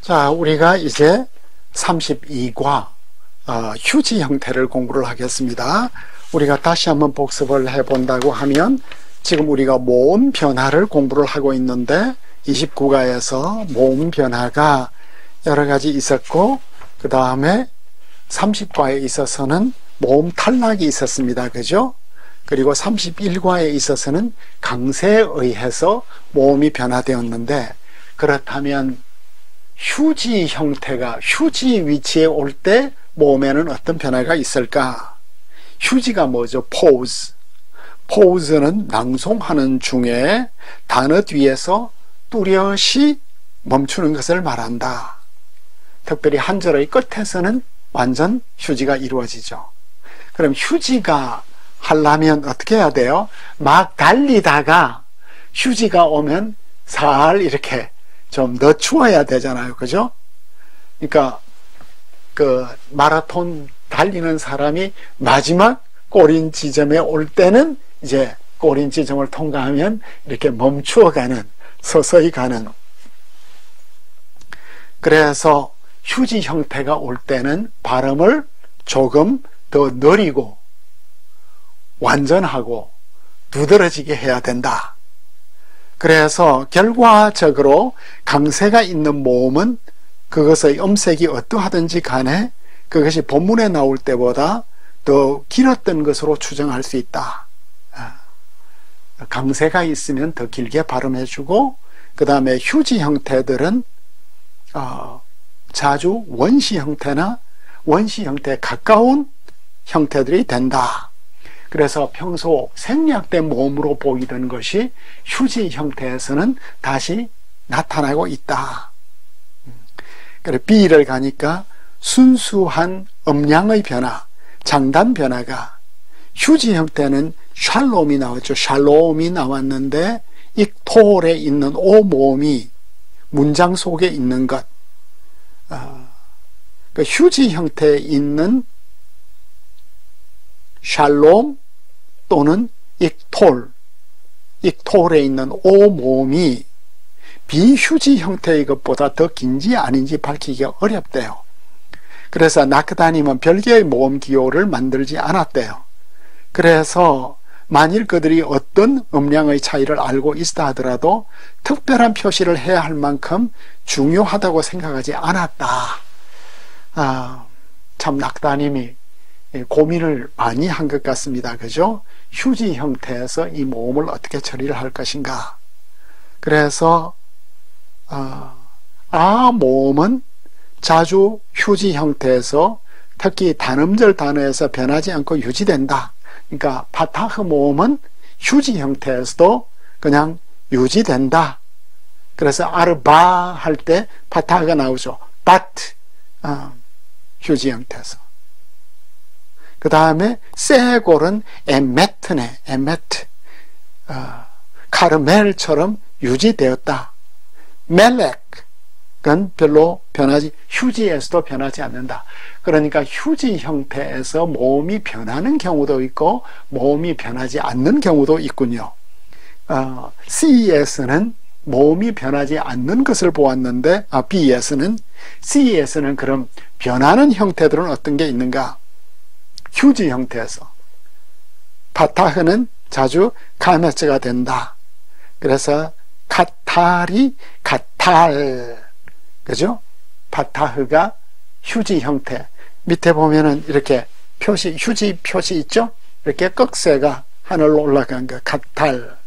자, 우리가 이제 32과 휴지 형태를 공부를 하겠습니다. 우리가 다시 한번 복습을 해본다고 하면 지금 우리가 모음 변화를 공부를 하고 있는데 29과에서 모음 변화가 여러 가지 있었고 그 다음에 30과에 있어서는 모음 탈락이 있었습니다. 그죠? 그리고 31과에 있어서는 강세에 의해서 모음이 변화되었는데, 그렇다면 휴지 형태가 휴지 위치에 올 때 모음에는 어떤 변화가 있을까? 휴지가 뭐죠? pause. pause는 낭송하는 중에 단어 뒤에서 뚜렷이 멈추는 것을 말한다. 특별히 한 절의 끝에서는 완전 휴지가 이루어지죠. 그럼 휴지가 하려면 어떻게 해야 돼요? 막 달리다가 휴지가 오면 살 이렇게 좀 늦추어야 되잖아요. 그죠? 그러니까 그 마라톤 달리는 사람이 마지막 꼬린 지점에 올 때는 이제 꼬린 지점을 통과하면 이렇게 멈추어 가는, 서서히 가는. 그래서 휴지 형태가 올 때는 발음을 조금 더 느리고 완전하고 두드러지게 해야 된다. 그래서 결과적으로 강세가 있는 모음은 그것의 음색이 어떠하든지 간에 그것이 본문에 나올 때보다 더 길었던 것으로 추정할 수 있다. 강세가 있으면 더 길게 발음해주고, 그 다음에 휴지 형태들은 자주 원시 형태나 원시 형태에 가까운 형태들이 된다. 그래서 평소 생략된 모음으로 보이던 것이 휴지 형태에서는 다시 나타나고 있다. 그래서 B를 가니까 순수한 음량의 변화, 장단 변화가, 휴지 형태는 샬롬이 나왔죠. 샬롬이 나왔는데 익톨에 있는 오 모음이 문장 속에 있는 것, 그 휴지 형태에 있는 샬롬 또는 익톨에 있는 오 모음이 비휴지 형태의 것보다 더 긴지 아닌지 밝히기가 어렵대요. 그래서 나크다님은 별개의 모음 기호를 만들지 않았대요. 그래서 만일 그들이 어떤 음량의 차이를 알고 있다 하더라도 특별한 표시를 해야 할 만큼 중요하다고 생각하지 않았다. 참 낙다님이 고민을 많이 한 것 같습니다. 그죠? 휴지 형태에서 이 모음을 어떻게 처리를 할 것인가. 그래서 모음은 자주 휴지 형태에서 특히 단음절 단어에서 변하지 않고 유지된다. 그러니까 파타흐 모음은 휴지 형태에서도 그냥 유지된다. 그래서 아르바 할 때 파타흐가 나오죠. 바트, 휴지 형태에서. 그 다음에 세골은 에메트네, 에메트, 카르멜처럼 유지되었다. 멜렉은 별로 변하지, 휴지에서도 변하지 않는다. 그러니까 휴지 형태에서 모음이 변하는 경우도 있고 모음이 변하지 않는 경우도 있군요. C에서는 모음이 변하지 않는 것을 보았는데, C에서는 그럼 변하는 형태들은 어떤 게 있는가? 휴지 형태에서 파타흐는 자주 가메츠가 된다. 그래서 카탈이 가탈, 그죠? 파타흐가 휴지 형태. 밑에 보면은 이렇게 표시, 휴지 표시 있죠? 이렇게 꺽쇠가 하늘로 올라간 거, 가탈.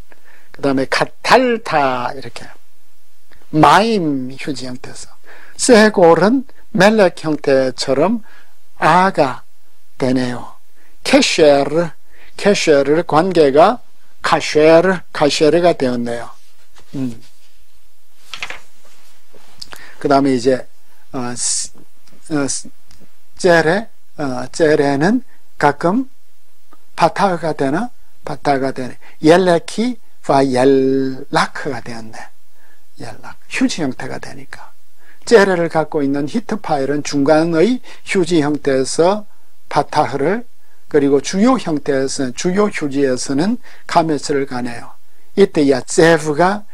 그 다음에 가탈타, 이렇게. 마임 휴지 형태에서. 세골은 멜렉 형태처럼 아가 되네요. 캐쉐르 관계가 카쉐르가 되었네요. 그 다음에 이제 째레는 가끔 파타흐가 되나? 파타흐가 되네. 옐레키 옐라크가 되었네. 옐락, 휴지 형태가 되니까. 째레를 갖고 있는 히트파일은 중간의 휴지 형태에서 파타흐를, 그리고 주요 형태에서는, 주요 휴지에서는 카메스를 가네요. 이때 야짜프가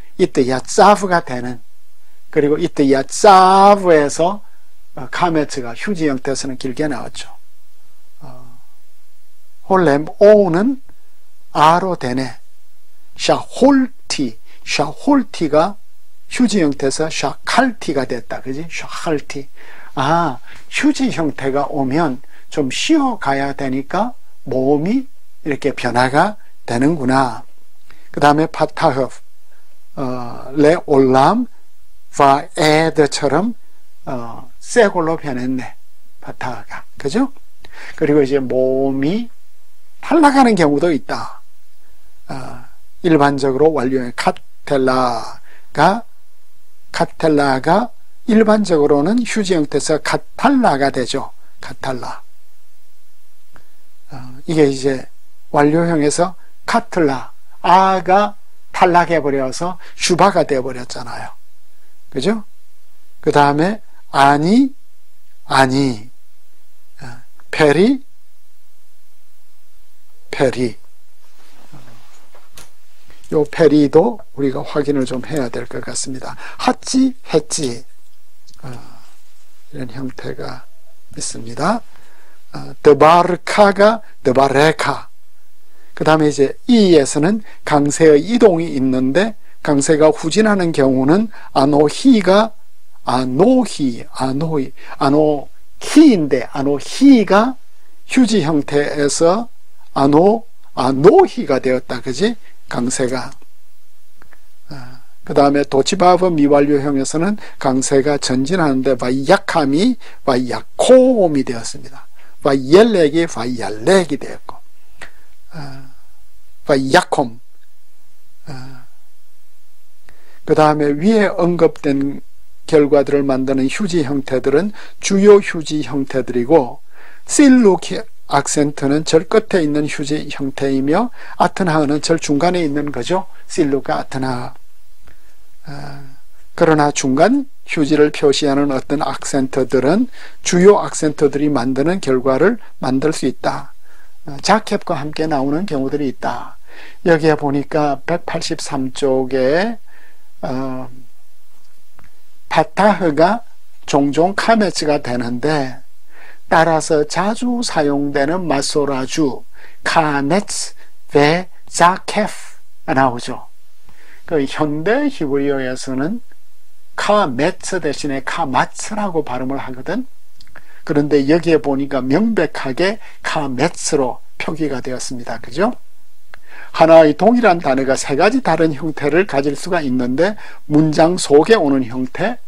되는 그리고 이때야 짜브에서 카메츠가 휴지 형태에서는 길게 나왔죠. 홀렘 오는 아로 되네. 샤홀티가 휴지 형태에서 샤칼티가 됐다. 그지? 샤칼티. 아, 휴지 형태가 오면 좀 쉬어가야 되니까 모음이 이렇게 변화가 되는구나. 그 다음에 파타흐, 레올람, 바에드처럼 새 걸로 변했네. 파타흐가. 그죠? 그리고 이제 모음이 탈락하는 경우도 있다. 일반적으로 완료형 카텔라가 일반적으로는 휴지 형태에서 카탈라가 되죠. 카탈라. 이게 이제 완료형에서 카틀라, 아가 탈락해버려서 슈바가 되어버렸잖아요. 그죠? 그 다음에 아니, 페리. 요 페리도 우리가 확인을 좀 해야 될 것 같습니다. 했지. 이런 형태가 있습니다. 드바르카가 드바레카. 그 다음에 이제 이에서는 강세의 이동이 있는데 강세가 후진하는 경우는 아노히가 아노히인데 아노히가 휴지 형태에서 아노히가 되었다. 그지? 강세가. 그 다음에 도치바브 미완료형에서는 강세가 전진하는데 바이약함이 바이야콤이 되었습니다. 바이엘렉이 바이얄렉이 되었고 바이야콤. 그 다음에 위에 언급된 결과들을 만드는 휴지 형태들은 주요 휴지 형태들이고 실루키 악센트는 절 끝에 있는 휴지 형태이며 아튼하은은 절 중간에 있는 거죠. 실루가 아튼하. 그러나 중간 휴지를 표시하는 어떤 악센트들은 주요 악센트들이 만드는 결과를 만들 수 있다. 자캡과 함께 나오는 경우들이 있다. 여기에 보니까 183쪽에 파타흐가 종종 카메츠가 되는데 따라서 자주 사용되는 마소라주 카메츠 베 자케프 나오죠. 그 현대 히브리어에서는 카메츠 대신에 카마츠라고 발음을 하거든. 그런데 여기에 보니까 명백하게 카메츠로 표기가 되었습니다. 그죠? 하나의 동일한 단어가 세 가지 다른 형태를 가질 수가 있는데 문장 속에 오는 형태,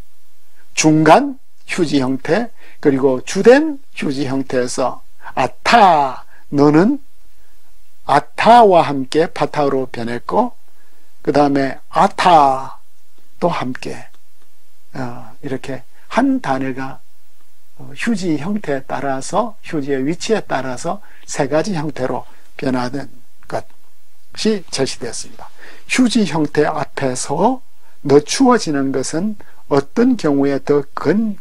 중간 휴지 형태, 그리고 주된 휴지 형태에서 아타, 너는 아타와 함께 파타로 변했고 그 다음에 아타도 함께 이렇게 한 단어가 휴지 형태에 따라서 휴지의 위치에 따라서 세 가지 형태로 변하는 것이 제시되었습니다. 휴지 형태 앞에서 늦추어지는 것은 어떤 경우에 더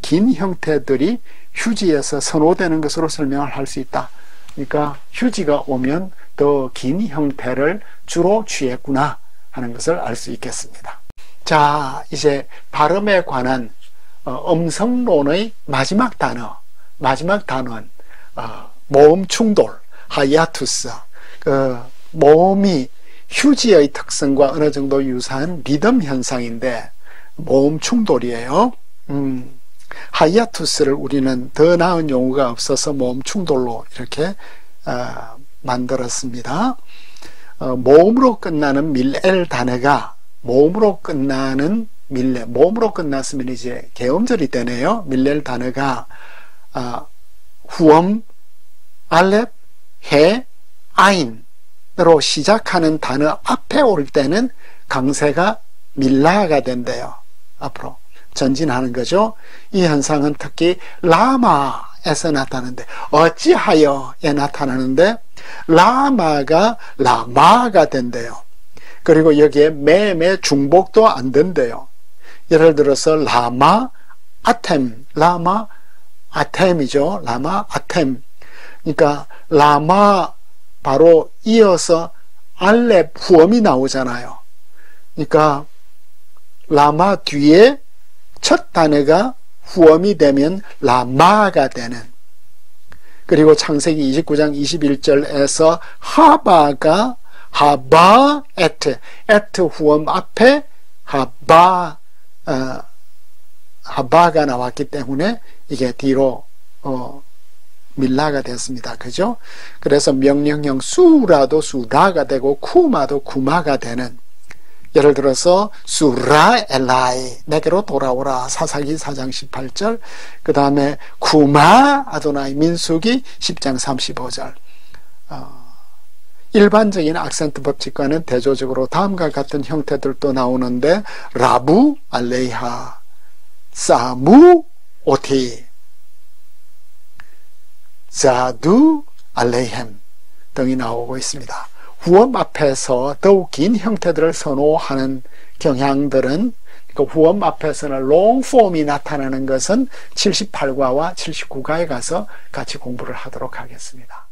긴 형태들이 휴지에서 선호되는 것으로 설명을 할 수 있다. 그러니까 휴지가 오면 더 긴 형태를 주로 취했구나 하는 것을 알 수 있겠습니다. 자, 이제 발음에 관한 음성론의 마지막 단어는 모음 충돌, 하이아투스. 모음이 휴지의 특성과 어느 정도 유사한 리듬 현상인데 모음 충돌이에요. 하이아투스를 우리는 더 나은 용어가 없어서 모음 충돌로 이렇게 만들었습니다. 모음으로 끝나는 밀엘 단어가 모음으로 끝나는 모음으로 끝났으면 이제 개음절이 되네요. 밀엘 단어가 후음, 알렙, 해, 아인으로 시작하는 단어 앞에 올 때는 강세가 밀라가 된대요. 앞으로 전진하는 거죠. 이 현상은 특히 라마에서 나타나는데 어찌하여에 나타나는데 라마가 라마가 된대요. 그리고 여기에 매매 중복도 안 된대요. 예를 들어서 라마 아템이죠. 라마 아템. 그러니까 라마 바로 이어서 알렙 후음이 나오잖아요. 그러니까 라마 뒤에 첫 단어가 후엄이 되면 라마가 되는, 그리고 창세기 29장 21절에서 하바가 하바 에트 후엄 앞에 하바가 나왔기 때문에 이게 뒤로 밀라가 됐습니다. 그죠? 그래서 명령형 수라도 수라가 되고 쿠마도 쿠마가 되는, 예를 들어서 수라 엘라이 내게로 돌아오라 사사기 4장 18절, 그 다음에 쿠마 아도나이 민수기 10장 35절. 일반적인 악센트 법칙과는 대조적으로 다음과 같은 형태들도 나오는데, 라부 알레이하, 사무 오티, 자두 알레이햄 등이 나오고 있습니다. 후엄 앞에서 더욱 긴 형태들을 선호하는 경향들은, 그 후엄 앞에서는 롱폼이 나타나는 것은 78과와 79과에 가서 같이 공부를 하도록 하겠습니다.